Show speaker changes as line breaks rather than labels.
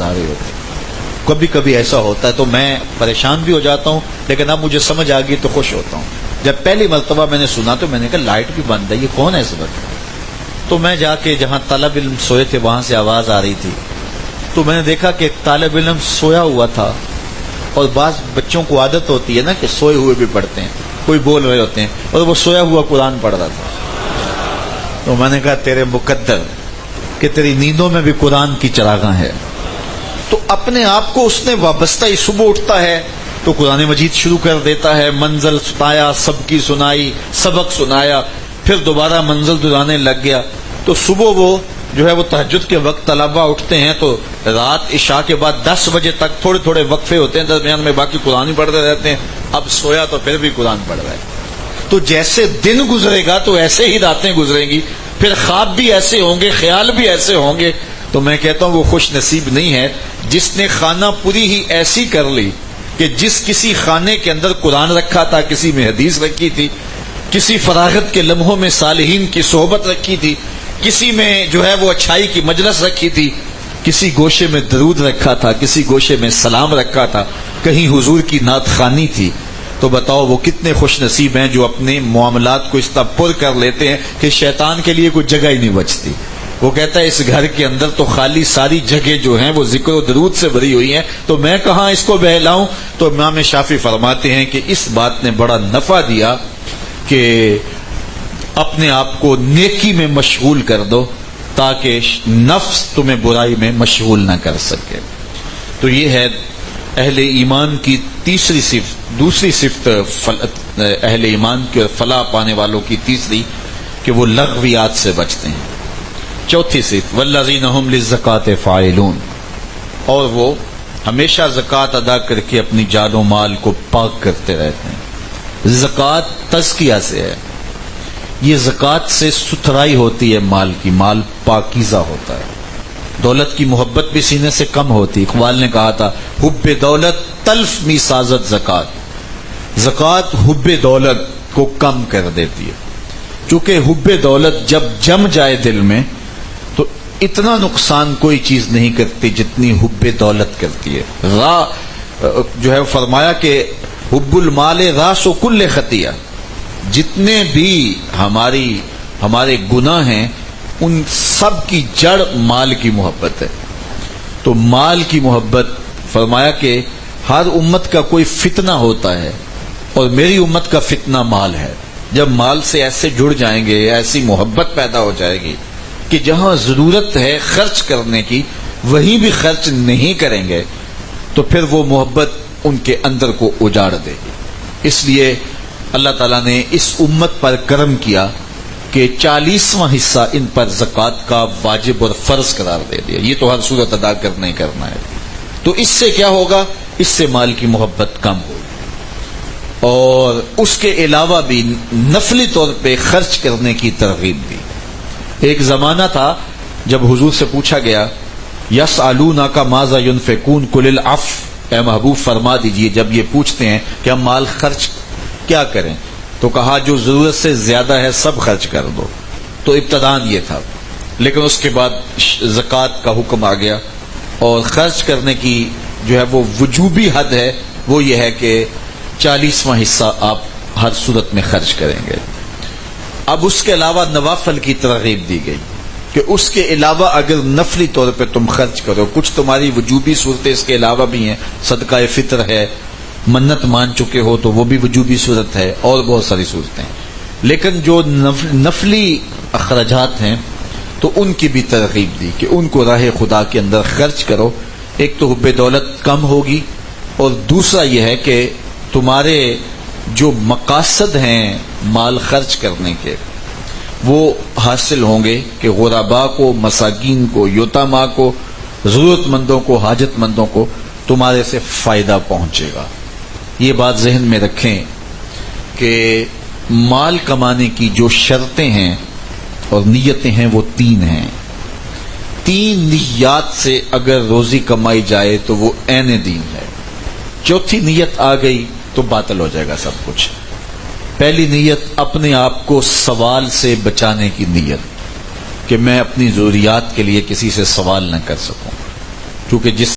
رہے ہوتے ہیں. کبھی کبھی ایسا ہوتا ہے تو میں پریشان بھی ہو جاتا ہوں، لیکن اب مجھے سمجھ آ گئی تو خوش ہوتا ہوں. جب پہلی مرتبہ میں نے سنا تو میں نے کہا لائٹ بھی بند ہے، یہ کون ہے اس وقت؟ تو میں جا کے جہاں طالب علم سوئے تھے وہاں سے آواز آ رہی تھی، تو میں نے دیکھا کہ ایک طالب علم سویا ہوا تھا، اور بعض بچوں کو عادت ہوتی ہے نا کہ سوئے ہوئے بھی پڑھتے ہیں، کوئی بول رہے ہوتے ہیں، اور وہ سویا ہوا قرآن پڑھ رہا تھا. تو میں نے کہا تیرے مقدر کہ تیری نیندوں میں بھی قرآن کی چراغاں ہے. تو اپنے آپ کو اس نے وابستہ ہی، صبح اٹھتا ہے تو قرآن مجید شروع کر دیتا ہے، منزل سنایا، سب کی سنائی، سبق سنایا، پھر دوبارہ منزل دہرانے لگ گیا. تو صبح وہ جو ہے وہ تہجد کے وقت طلبہ اٹھتے ہیں تو رات عشاء کے بعد 10 بجے تک تھوڑے تھوڑے وقفے ہوتے ہیں درمیان میں، باقی قرآن ہی پڑھتے رہتے ہیں. اب سویا تو پھر بھی قرآن پڑھ رہا ہے. تو جیسے دن گزرے گا تو ایسے ہی راتیں گزریں گی، پھر خواب بھی ایسے ہوں گے، خیال بھی ایسے ہوں گے. تو میں کہتا ہوں وہ خوش نصیب نہیں ہے جس نے خانہ پوری ہی ایسی کر لی کہ جس کسی خانے کے اندر قرآن رکھا تھا، کسی میں حدیث رکھی تھی، کسی فراغت کے لمحوں میں صالحین کی صحبت رکھی تھی، کسی میں جو ہے وہ اچھائی کی مجلس رکھی تھی، کسی گوشے میں درود رکھا تھا، کسی گوشے میں سلام رکھا تھا، کہیں حضور کی نعت خوانی تھی. تو بتاؤ وہ کتنے خوش نصیب ہیں جو اپنے معاملات کو اس طرح پر کر لیتے ہیں کہ شیطان کے لیے کوئی جگہ ہی نہیں بچتی. وہ کہتا ہے اس گھر کے اندر تو خالی ساری جگہ جو ہیں وہ ذکر و درود سے بھری ہوئی ہیں، تو میں کہاں اس کو بہلاؤں. تو امام شافعی فرماتے ہیں کہ اس بات نے بڑا نفع دیا کہ اپنے آپ کو نیکی میں مشغول کر دو تاکہ نفس تمہیں برائی میں مشغول نہ کر سکے. تو یہ ہے اہل ایمان کی تیسری صفت. دوسری صفت اہل ایمان کی اور فلاح پانے والوں کی تیسری کہ وہ لغویات سے بچتے ہیں. چوتھی صفت والذین هم للزکاۃ فاعلون، اور وہ ہمیشہ زکوٰۃ ادا کر کے اپنی جان و مال کو پاک کرتے رہتے ہیں. زکوٰۃ تزکیہ سے ہے، یہ زکوٰۃ سے ستھرائی ہوتی ہے مال کی، مال پاکیزہ ہوتا ہے. دولت کی محبت بھی سینے سے کم ہوتی. اقبال نے کہا تھا حب دولت تلف می سازت زکوٰۃ، زکوٰۃ حب دولت کو کم کر دیتی ہے. چونکہ حب دولت جب جم جائے دل میں تو اتنا نقصان کوئی چیز نہیں کرتی جتنی حب دولت کرتی ہے. جو ہے فرمایا کہ حب المال راس و کل خطیہ، جتنے بھی ہمارے گناہ ہیں ان سب کی جڑ مال کی محبت ہے. تو مال کی محبت، فرمایا کہ ہر امت کا کوئی فتنہ ہوتا ہے اور میری امت کا فتنہ مال ہے. جب مال سے ایسے جڑ جائیں گے، ایسی محبت پیدا ہو جائے گی کہ جہاں ضرورت ہے خرچ کرنے کی وہیں بھی خرچ نہیں کریں گے تو پھر وہ محبت ان کے اندر کو اجاڑ دے گی. اس لیے اللہ تعالیٰ نے اس امت پر کرم کیا کہ 40واں حصہ ان پر زکوٰۃ کا واجب اور فرض قرار دے دیا. یہ تو ہر صورت ادا کرنا ہی کرنا ہے. تو اس سے کیا ہوگا؟ اس سے مال کی محبت کم ہوگی، اور اس کے علاوہ بھی نفلی طور پہ خرچ کرنے کی ترغیب دی. ایک زمانہ تھا جب حضور سے پوچھا گیا یسألونک ماذا ينفقون قل العفو، اے محبوب فرما دیجئے جب یہ پوچھتے ہیں کہ ہم مال خرچ کیا کریں تو کہا جو ضرورت سے زیادہ ہے سب خرچ کر دو. تو ابتداً یہ تھا، لیکن اس کے بعد زکوٰۃ کا حکم آ گیا اور خرچ کرنے کی جو ہے وہ وجوبی حد ہے، وہ یہ ہے کہ 40واں حصہ آپ ہر صورت میں خرچ کریں گے. اب اس کے علاوہ نوافل کی ترغیب دی گئی کہ اس کے علاوہ اگر نفلی طور پہ تم خرچ کرو، کچھ تمہاری وجوبی صورتیں اس کے علاوہ بھی ہیں، صدقہ فطر ہے، منت مان چکے ہو تو وہ بھی وجوبی صورت ہے، اور بہت ساری صورتیں. لیکن جو نفلی اخراجات ہیں تو ان کی بھی ترغیب دی کہ ان کو راہ خدا کے اندر خرچ کرو. ایک تو حب دولت کم ہوگی، اور دوسرا یہ ہے کہ تمہارے جو مقاصد ہیں مال خرچ کرنے کے وہ حاصل ہوں گے کہ غرباء کو، مساکین کو، یتاماء کو، ضرورت مندوں کو، حاجت مندوں کو تمہارے سے فائدہ پہنچے گا. یہ بات ذہن میں رکھیں کہ مال کمانے کی جو شرطیں ہیں اور نیتیں ہیں وہ 3 ہیں. 3 نیات سے اگر روزی کمائی جائے تو وہ عین دین ہے. چوتھی نیت آ گئی تو باطل ہو جائے گا سب کچھ. پہلی نیت اپنے آپ کو سوال سے بچانے کی نیت کہ میں اپنی ضروریات کے لیے کسی سے سوال نہ کر سکوں، کیونکہ جس